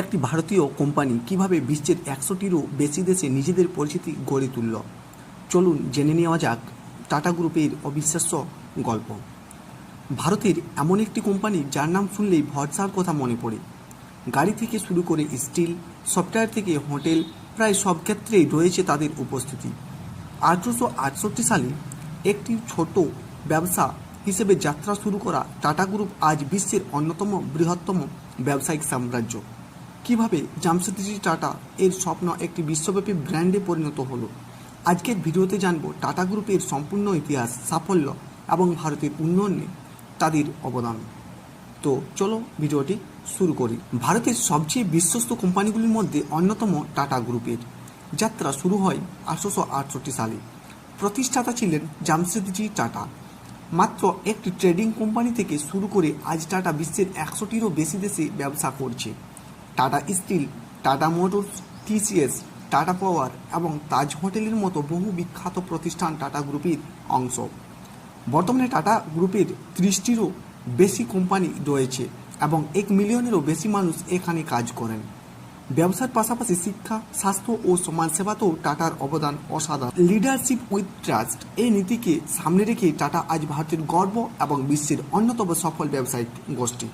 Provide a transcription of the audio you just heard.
একটি ভারতীয় কোম্পানি কিভাবে বিশ্বের 100টিরও বেশি দেশে নিজেদের পরিচিতি গড়ে তুলল। চলুন জেনে নেওয়া যাক টাটা গ্রুপের অবিশ্বাস্য গল্প। ভারতের এমন একটি কোম্পানি যার নাম শুনলেই ভরসার কথা মনে পড়ে। গাড়ি থেকে শুরু করে স্টিল, সফটওয়্যার থেকে হোটেল, প্রায় সব ক্ষেত্রেই রয়েছে তাদের উপস্থিতি। 1868 সালে একটি ছোট ব্যবসা হিসেবে যাত্রা শুরু করা টাটা গ্রুপ আজ বিশ্বের অন্যতম বৃহত্তম ব্যবসায়িক সাম্রাজ্য। কিভাবে জামশেদজি টাটা এর স্বপ্ন একটি বিশ্বব্যাপী ব্র্যান্ডে পরিণত হলো, আজকের ভিডিওতে জানব টাটা গ্রুপের সম্পূর্ণ ইতিহাস, সাফল্য এবং ভারতের উন্নয়নে তাদের অবদান। তো চলো ভিডিওটি শুরু করি। ভারতের সবচেয়ে বিশ্বস্ত কোম্পানিগুলির মধ্যে অন্যতম টাটা গ্রুপের যাত্রা শুরু হয় 1868 সালে। প্রতিষ্ঠাতা ছিলেন জামশেদজি টাটা। মাত্র একটি ট্রেডিং কোম্পানি থেকে শুরু করে আজ টাটা বিশ্বের 100টিরও বেশি দেশে ব্যবসা করছে। Tata steel, Tata motors, TCS, Tata power এবং তাজ হোটেলের মতো বহু বিখ্যাত প্রতিষ্ঠান টাটা গ্রুপের অংশ। বর্তমানে টাটা গ্রুপের 30টিরও বেশি কোম্পানি রয়েছে এবং 1 মিলিয়নেরও বেশি মানুষ এখানে কাজ করেন। ব্যবসার পাশাপাশি শিক্ষা, স্বাস্থ্য ও সমাজসেবাতেও টাটার অবদান অসাধারণ। লিডারশিপ উইথ ট্রাস্ট এই নীতিকে সামনে রেখে টাটা আজ ভারতের গর্ব এবং বিশ্বের অন্যতম সফল ব্যবসায়িক গোষ্ঠী।